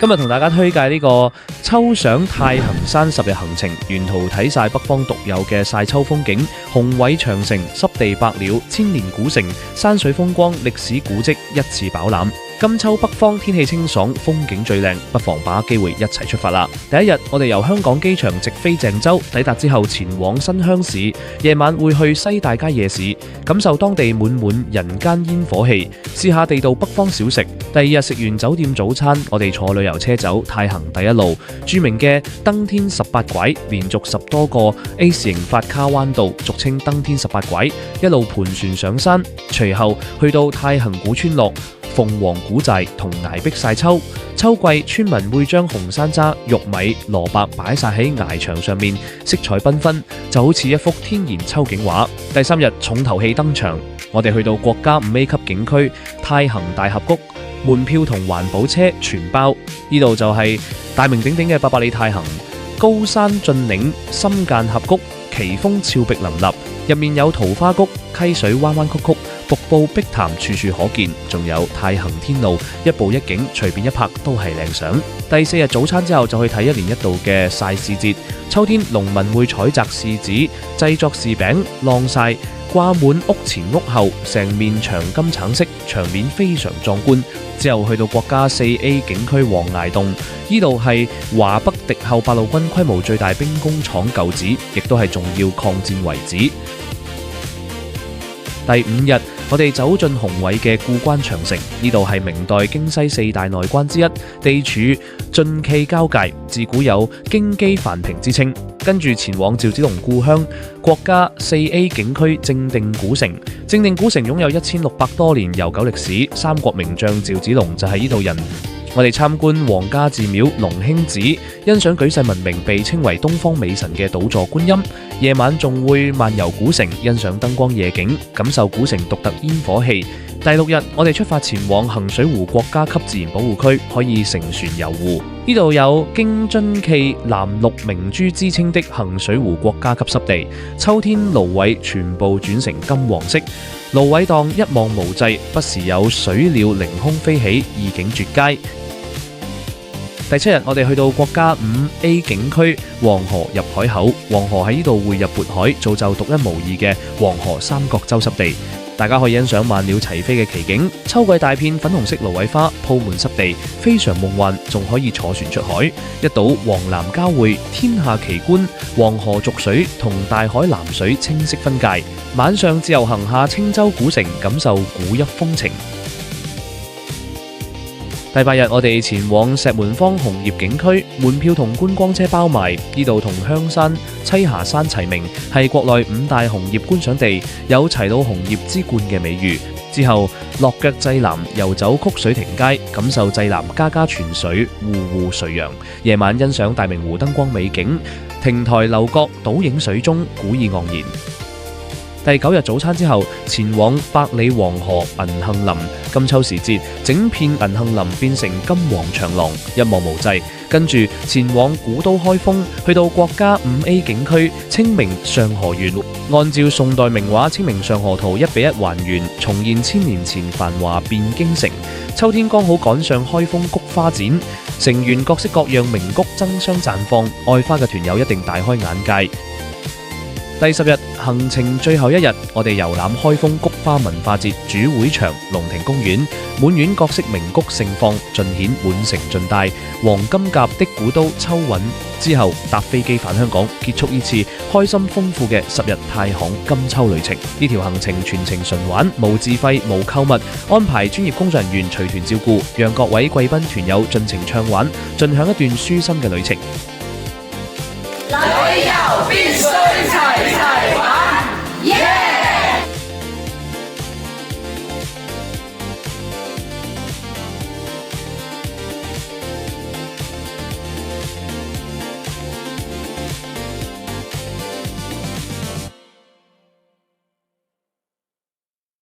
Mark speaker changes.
Speaker 1: 今日同大家推介呢個秋賞太行山10日行程，沿途睇晒北方獨有嘅曬秋風景，雄偉長城、濕地百鳥、千年古城、山水風光、歷史古蹟一次飽覽。金秋北方天氣清爽，風景最靚，不妨把握機會一齊出發啦！第一日，我哋由香港機場直飛鄭州，抵達之後前往新鄉市，夜晚會去西大街夜市，感受當地滿滿人間煙火氣，試下地道北方小食。第二日食完酒店早餐，我哋坐旅遊車走太行第一路，著名嘅登天18拐，連續10多個 A 字形發卡彎道，俗稱登天18拐，一路盤旋上山，隨後去到太行古村落、鳳凰古寨同崖壁曬秋。秋季村民會將紅山楂、玉米、蘿蔔擺晒喺崖牆上面，色彩繽紛，就好似一幅天然秋景畫。第三日重頭戲登場，我哋去到國家5A 級景區太行大峽谷，門票同環保車全包。呢度就係大名鼎鼎嘅800里太行，高山峻嶺，深澗峽谷，奇峰峭壁林立，入面有桃花谷，溪水彎彎曲曲，瀑布碧潭處處可見，仲有太行天路，一步一景，隨便一拍都係靚相。第4日早餐之後就去睇1年1度嘅曬柿節，秋天農民會採摘柿子，製作柿餅、晾曬，掛滿屋前屋後，成面長金橙色，場面非常壯觀。之後去到國家4A 景區黃崖洞，呢度係華北敵後八路軍規模最大兵工廠舊址，亦都係重要抗戰遺址。第5日，我哋走進雄偉嘅故關長城，呢度係明代京西4大內關之一，地處晉冀交界，自古有京畿繁平之稱。跟住前往趙子龍故鄉國家4A 景區正定古城。正定古城擁有1600多年悠久歷史，三國名將趙子龍就係呢度人。我哋參觀皇家寺廟隆興寺，欣賞舉世聞名被稱為東方美神嘅倒座觀音。夜晚仲會漫遊古城，欣賞燈光夜景，感受古城獨特煙火氣。第6日，我哋出發前往衡水湖國家級自然保護區，可以乘船遊湖。呢度有京津冀藍綠明珠之稱的衡水湖國家級濕地，秋天蘆葦全部轉成金黃色，蘆葦蕩一望無際，不時有水鳥凌空飛起，意境絕佳。第7日，我哋去到國家5A 景區黃河入海口，黃河喺呢度匯入渤海，造就獨一無二嘅黃河三角洲濕地。大家可以欣賞萬鳥齊飛嘅奇景，秋季大片粉紅色蘆葦花鋪滿濕地，非常夢幻，仲可以坐船出海，一睹黃藍交匯，天下奇觀，黃河濁水同大海藍水清晰分界。晚上自由行下青州古城，感受古邑風情。第8日，我哋前往石門坊紅葉景區，門票同觀光車包埋。呢度同香山、棲霞山齊名，係國內5大紅葉觀賞地，有齊魯紅葉之冠嘅美譽。之後落腳濟南，遊走曲水亭街，感受濟南家家泉水，戶戶垂楊。夜晚欣賞大明湖燈光美景，亭台樓閣倒影水中，古意盎然。第9日早餐之後，前往百里黃河銀杏林。金秋時節，整片銀杏林變成金黃長廊，一望無際。跟住前往古都開封，去到國家5A 景區清明上河園，按照宋代名畫《清明上河圖》1比1還原，重現1000年前繁華汴京城。秋天剛好趕上開封菊花展，城園各式各樣名菊爭相綻放，愛花嘅團友一定大開眼界。第10日行程最後1日，我哋遊覽開封菊花文化節主會場、龍庭公園，滿園各式名菊盛放，盡顯滿城盡帶黃金甲的古都秋韻。之後搭飛機返香港，結束呢次開心豐富嘅10日太行金秋旅程。呢條行程全程純玩，無自費無購物，安排專業工作人員隨團照顧，讓各位貴賓團友盡情暢玩，盡享一段舒心嘅旅程。
Speaker 2: 旅遊必須齊齊玩，耶！